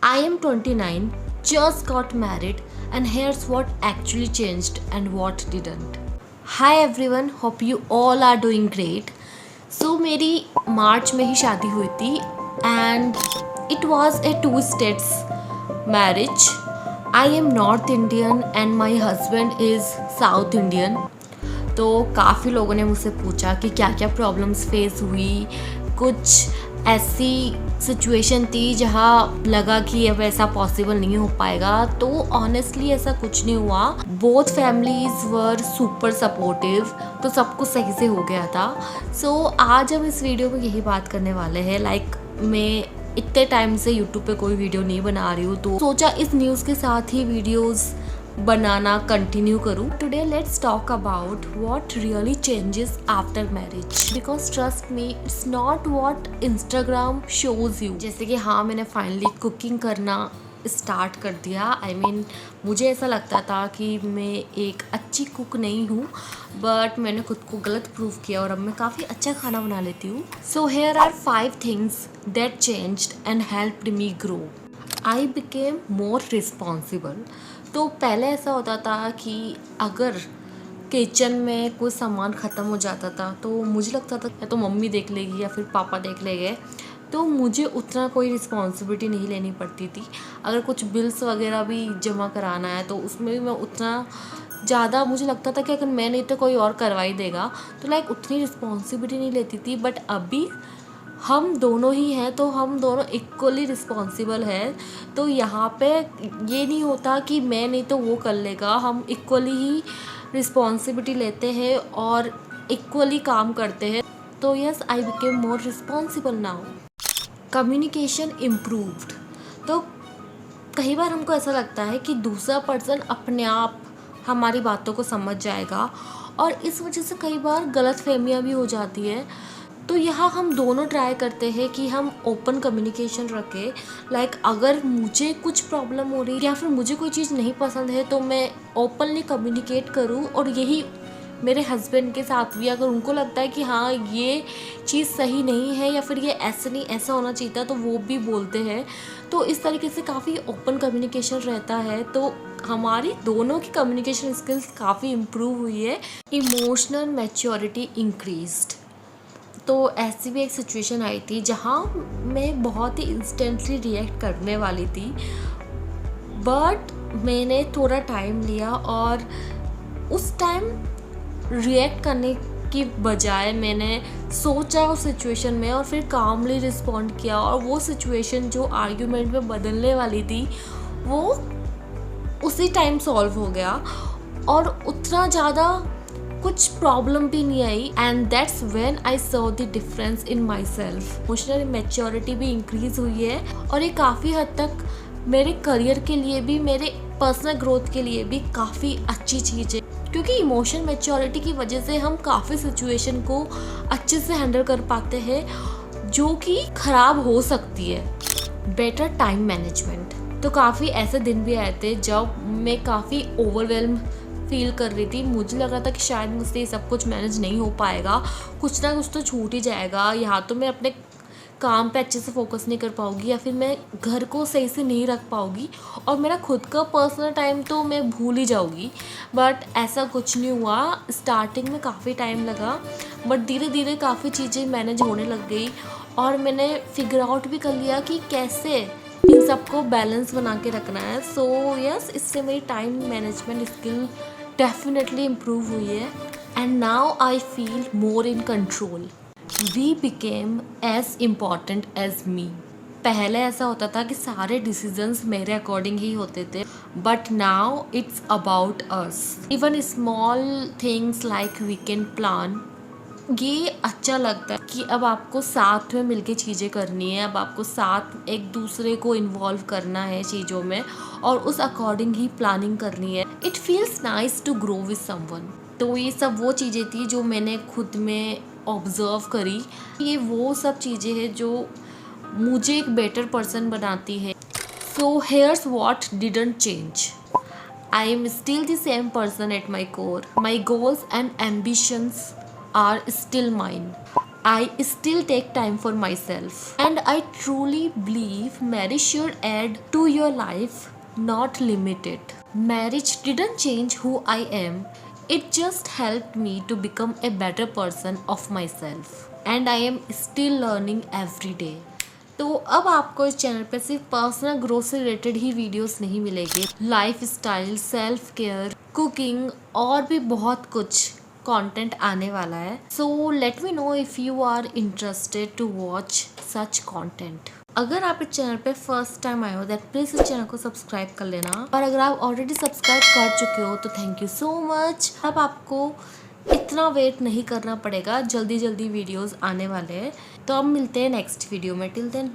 I am 29, just got married, and here's what actually changed and what didn't. Hi everyone, hope you all are doing great. So मेरी मार्च में ही शादी हुई थी and it was a two states marriage. I am North Indian and my husband is South Indian. तो काफ़ी लोगों ने मुझसे पूछा कि क्या क्या प्रॉब्लम्स फेस हुई. कुछ ऐसी सिचुएशन थी जहाँ लगा कि अब ऐसा पॉसिबल नहीं हो पाएगा, तो ऑनेस्टली ऐसा कुछ नहीं हुआ. बोथ फैमिलीज वर सुपर सपोर्टिव, तो सब कुछ सही से हो गया था. सो आज हम इस वीडियो में यही बात करने वाले हैं. मैं इतने टाइम से यूट्यूब पे कोई वीडियो नहीं बना रही हूँ, तो सोचा इस न्यूज़ के साथ ही वीडियोस बनाना कंटिन्यू करूँ. Today let's talk about what really changes after marriage, because trust me, it's not what Instagram shows you. जैसे कि हाँ, मैंने फाइनली कुकिंग करना स्टार्ट कर दिया. मुझे ऐसा लगता था कि मैं एक अच्छी कुक नहीं हूँ, बट मैंने खुद को गलत प्रूव किया और अब मैं काफ़ी अच्छा खाना बना लेती हूँ. So here are 5 things that changed and helped me grow. I became more responsible. तो पहले ऐसा होता था कि अगर किचन में कोई सामान ख़त्म हो जाता था तो मुझे लगता था या तो मम्मी देख लेगी या फिर पापा देख लेंगे, तो मुझे उतना कोई रिस्पॉन्सिबिलिटी नहीं लेनी पड़ती थी. अगर कुछ बिल्स वगैरह भी जमा कराना है तो उसमें भी मैं उतना ज़्यादा, मुझे लगता था कि अगर मैं नहीं तो कोई और करवा ही देगा, तो उतनी रिस्पॉन्सिबिलिटी नहीं लेती थी. बट अभी हम दोनों ही हैं, तो हम दोनों इक्वली रिस्पॉन्सिबल हैं. तो यहाँ पे ये नहीं होता कि मैं नहीं तो वो कर लेगा, हम इक्वली ही रिस्पॉन्सिबिलिटी लेते हैं और इक्वली काम करते हैं. तो यस, आई became more responsible now. Communication improved. तो कई बार हमको ऐसा लगता है कि दूसरा पर्सन अपने आप हमारी बातों को समझ जाएगा, और इस वजह से कई बार गलतफहमियां भी हो जाती है. तो यहाँ हम दोनों ट्राई करते हैं कि हम ओपन कम्युनिकेशन रखें. अगर मुझे कुछ प्रॉब्लम हो रही है या फिर मुझे कोई चीज़ नहीं पसंद है, तो मैं ओपनली कम्युनिकेट करूँ. और यही मेरे हस्बैंड के साथ भी, अगर उनको लगता है कि हाँ ये चीज़ सही नहीं है या फिर ये ऐसे नहीं, ऐसा होना चाहिए था, तो वो भी बोलते हैं. तो इस तरीके से काफ़ी ओपन कम्युनिकेशन रहता है. तो हमारी दोनों की कम्युनिकेशन स्किल्स काफ़ी इम्प्रूव हुई है. Emotional maturity increased. तो ऐसी भी एक सिचुएशन आई थी जहाँ मैं बहुत ही इंस्टेंटली रिएक्ट करने वाली थी, बट मैंने थोड़ा टाइम लिया और उस टाइम रिएक्ट करने की बजाय मैंने सोचा उस सिचुएशन में और फिर कामली रिस्पॉन्ड किया. और वो सिचुएशन जो आर्ग्यूमेंट में बदलने वाली थी, वो उसी टाइम सॉल्व हो गया और उतना ज़्यादा कुछ प्रॉब्लम भी नहीं आई. And that's when I saw the difference in myself. Emotional maturity भी इंक्रीज हुई है, और ये काफ़ी हद तक मेरे करियर के लिए भी, मेरे पर्सनल ग्रोथ के लिए भी काफ़ी अच्छी चीज़ है. क्योंकि इमोशनल मैच्योरिटी की वजह से हम काफ़ी सिचुएशन को अच्छे से हैंडल कर पाते हैं जो कि ख़राब हो सकती है. Better time management. तो काफ़ी ऐसे दिन भी आए थे जब मैं काफ़ी ओवरवेल्म फील कर रही थी. मुझे लग रहा था कि शायद मुझसे ये सब कुछ मैनेज नहीं हो पाएगा, कुछ ना कुछ तो छूट ही जाएगा. यहाँ तो मैं अपने काम पे अच्छे से फोकस नहीं कर पाऊँगी, या फिर मैं घर को सही से नहीं रख पाऊँगी, और मेरा खुद का पर्सनल टाइम तो मैं भूल ही जाऊँगी. बट ऐसा कुछ नहीं हुआ. स्टार्टिंग में काफ़ी टाइम लगा, बट धीरे धीरे काफ़ी चीज़ें मैनेज होने लग गई, और मैंने फिगर आउट भी कर लिया कि कैसे इन सबको बैलेंस बना के रखना है. सो यस, इससे मेरी time management skill definitely improve हुई है. And now I feel more in control. We became as important as me. पहले ऐसा होता था कि सारे डिसीजंस मेरे अकॉर्डिंग ही होते थे, but now it's about us. Even small things like weekend plan, ये अच्छा लगता है कि अब आपको साथ में मिलके चीज़ें करनी है, अब आपको साथ एक दूसरे को इन्वॉल्व करना है चीज़ों में, और उस अकॉर्डिंग ही प्लानिंग करनी है. It feels nice to grow with someone. तो ये सब वो चीज़ें थी जो मैंने खुद में ऑब्जर्व करी. ये वो सब चीज़ें हैं जो मुझे एक बेटर पर्सन बनाती है. So here's what didn't change. I am still the same person at my core. My goals and ambitions are still mine. I still take time for myself. And I truly believe marriage should add to your life, not limit it. Marriage didn't change who I am, it just helped me to become a better person of myself. And I am still learning every day. तो अब आपको इस channel पे सिर्फ personal growth से related ही videos नहीं मिलेंगे, lifestyle, self care, cooking और भी बहुत कुछ कंटेंट आने वाला है. So let me know if you are interested to watch such content. अगर आप इस चैनल पे फर्स्ट टाइम आए हो दैट प्लीज़ इस चैनल को सब्सक्राइब कर लेना, और अगर आप ऑलरेडी सब्सक्राइब कर चुके हो तो थैंक यू सो मच. अब आपको इतना वेट नहीं करना पड़ेगा, जल्दी जल्दी वीडियोस आने वाले हैं. तो अब मिलते हैं नेक्स्ट वीडियो में. Till then